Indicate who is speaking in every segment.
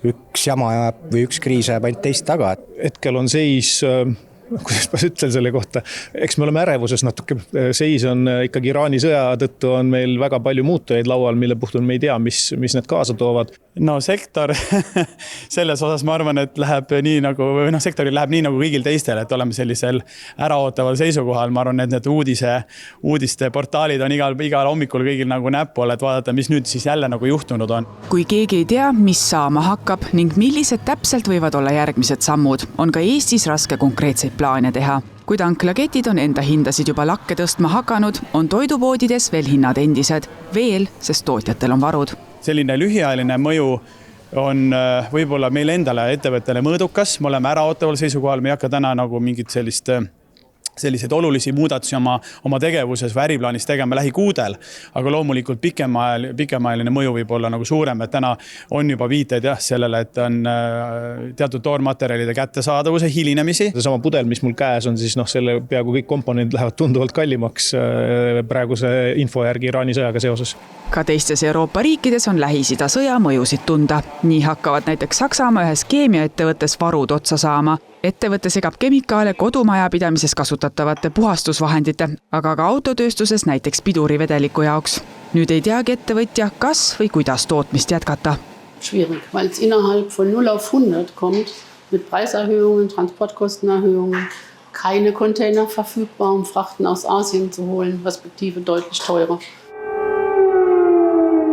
Speaker 1: üks jama või üks kriis jääb ainult teist taga.
Speaker 2: Hetkel on seis, kuidas ma ütlen selle kohta, eks me oleme ärevuses natuke, seis on ikkagi Iraani sõja tõttu on meil väga palju muutujaid laual, mille puhul me ei tea, mis need kaasa toovad.
Speaker 3: No sektor selles osas ma arvan, et läheb nii nagu, sektoril läheb nii nagu kõigil teistel, et oleme sellisel äraootaval seisukohal. Ma arvan, et need uudiste portaalid on igal hommikul kõigil nagu näpul, et vaadata, mis nüüd siis jälle nagu juhtunud on.
Speaker 4: Kui keegi ei tea, mis saama hakkab ning millised täpselt võivad olla järgmised sammud, on ka Eestis raske konkreetseid plaane teha. Kui tanklaketid on enda hindasid juba lakke tõstma hakanud, on toidupoodides veel hinnad endised. Veel, sest tootjatel on varud.
Speaker 3: Selline lühiajaline mõju on võib-olla meil endale ettevõttele mõõdukas. Me oleme äraootaval seisukohal, me ei hakka täna nagu mingit selliseid olulisi muudatusi oma tegevuses või äriplaanis tegema lähikuudel, aga loomulikult pikemaajaline mõju võib olla nagu suurem, et täna on juba viiteid sellele, et on teatud toormaterjalide kättesaadavuse hilinemisi.
Speaker 2: Sama pudel, mis mul käes on, siis selle peaaegu kõik komponendid lähevad tunduvalt kallimaks praeguse info järgi Iraani sõjaga seoses.
Speaker 4: Ka teistes Euroopa riikides on Lähis-Ida sõja mõjusid tunda. Nii hakkavad näiteks Saksamaa ühes keemiaettevõttes varud otsa saama. Ettevõte segab kemikaale kodumajapidamises kasutatavate puhastusvahendite, aga ka autotööstuses näiteks pidurivedeliku jaoks. Nüüd ei teagi ettevõtja, kas või kuidas tootmist jätkata.
Speaker 5: Schwierig, weil es innerhalb von 0 auf 100 kommt, mit Preiserhöhungen, Transportkostenerhöhungen, keine Container verfügbar, Frachten aus Asien zu holen, respektive deutlich teurer.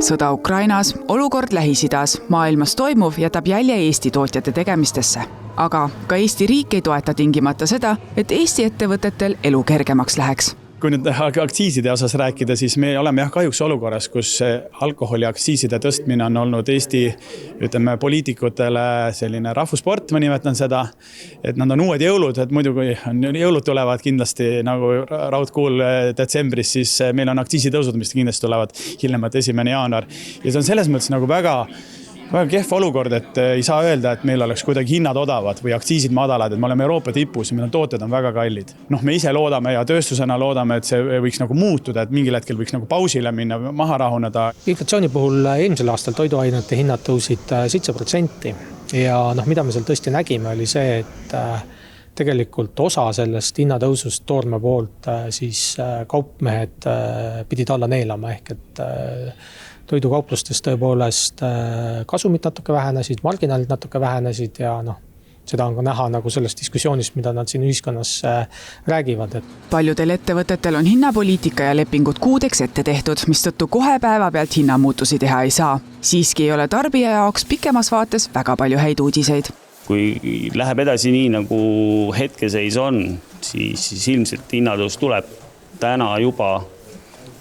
Speaker 4: Sõda Ukrainas, olukord Lähis-Idas, maailmas toimuv jätab jälje Eesti tootjate tegemistesse. Aga ka Eesti riik ei toeta tingimata seda, et Eesti ettevõtetel elu kergemaks läheks.
Speaker 3: Kui nüüd aktsiiside osas rääkida, siis me oleme kahjuks olukorras, kus alkoholi aktsiiside tõstmine on olnud Eesti poliitikutele selline rahvusport, ma nimetan seda, et nad on uued jõulud, et muidu kui jõulud tulevad kindlasti nagu raudkuul detsembris, siis meil on aktsiisitõusud, mis kindlasti tulevad hiljemalt 1. jaanuar. Ja see on selles mõttes nagu väga kehv olukord, et ei saa öelda, et meil oleks kuidagi hinnad odavad või aktsiisid madalad, et me oleme Euroopa tipus ja meil tooted on väga kallid. Me ise loodame ja tööstusena loodame, et see võiks nagu muutuda, et mingil hetkel võiks nagu pausile minna, maha rahuneda.
Speaker 6: Inflatsiooni puhul eelmisel aastal toiduainete hinnad tõusid 7% ja mida me seal tõesti nägime, oli see, et tegelikult osa sellest hinnatõusust toorme poolt siis kaupmehed pidid alla neelama ehk et toidukauplustes tõepoolest kasumid natuke vähenesid, marginaalid natuke vähenesid ja seda on ka näha nagu selles diskussioonis, mida nad siin ühiskonnas räägivad.
Speaker 4: Paljudel ettevõtetel on hinnapoliitika ja lepingud kuudeks ette tehtud, mistõttu kohe päeva pealt hinnamuutusi teha ei saa. Siiski ei ole tarbija jaoks pikemas vaates väga palju häid uudiseid.
Speaker 7: Kui läheb edasi nii, nagu hetkeseis on, siis ilmselt hinnatõus tuleb. Täna juba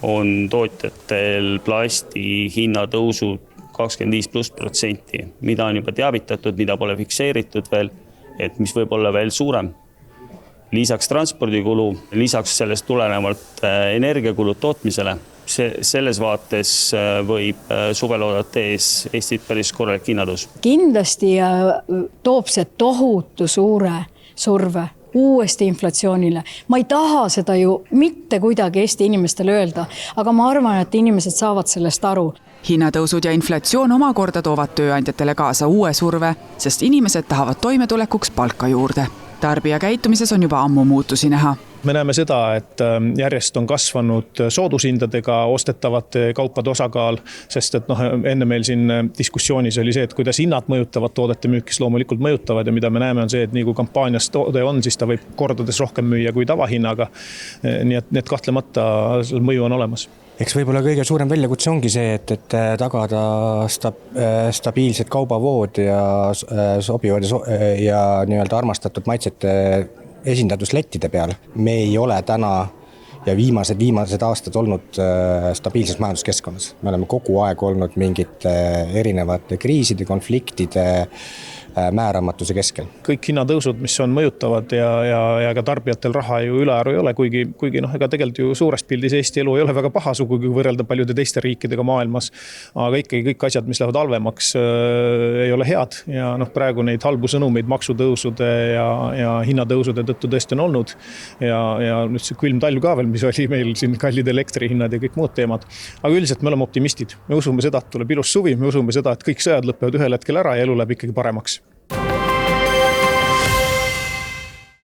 Speaker 7: on tootjatel plasti hinnatõusud 25+%, mida on juba teavitatud, mida pole fikseeritud veel, et mis võib olla veel suurem. Lisaks transpordikulu, lisaks sellest tulenevalt energiakulud tootmisele. Selles vaates võib suvel oodata ees Eestit päris korralik hinnatõus.
Speaker 8: Kindlasti toob see tohutu suure surve uuesti inflatsioonile. Ma ei taha seda ju mitte kuidagi Eesti inimestele öelda, aga ma arvan, et inimesed saavad sellest aru.
Speaker 4: Hinnatõusud ja inflatsioon omakorda toovad tööandjatele kaasa uue surve, sest inimesed tahavad toimetulekuks palka juurde. Tarbija käitumises on juba ammu muutusi näha.
Speaker 2: Me näeme seda, et järjest on kasvanud soodushindadega ostetavate kaupade osakaal, sest et enne meil siin diskussioonis oli see, et kuidas hinnad mõjutavad toodete müükis, loomulikult mõjutavad ja mida me näeme on see, et nii kui kampaanias toode on, siis ta võib kordades rohkem müüa kui tavahinnaga. Nii et kahtlemata mõju on olemas.
Speaker 1: Eks võib-olla kõige suurem väljakutse ongi see, et tagada stabiilsed kaubavood ja sobivad ja armastatud maitsete esindatus lettide peal. Me ei ole täna ja viimased aastad olnud stabiilses majanduskeskkonnas. Me oleme kogu aeg olnud mingite erinevate kriiside, konfliktide määramatuse keskel.
Speaker 2: Kõik hinnatõusud, mis on mõjutavad ja ka tarbijatel raha ju ülearu ei ole, kuigi ega tegelikult ju suures pildis Eesti elu ei ole väga paha sugugi võrrelda paljude teiste riikidega maailmas. Aga ikkagi kõik asjad, mis lähevad halvemaks, ei ole head ja praegu neid halbu sõnumeid maksutõusude ja hinnatõusude tõttu tõesti on olnud. Ja nüüd see külm talv ka veel, mis oli meil siin kallid elektrihinnad ja kõik muud teemad. Aga üldiselt me oleme optimistid. Me usume seda, et tuleb ilus suvi, me usume seda, et kõik sõjad lõpevad ühel hetkel ära ja elu läheb ikkagi paremaks.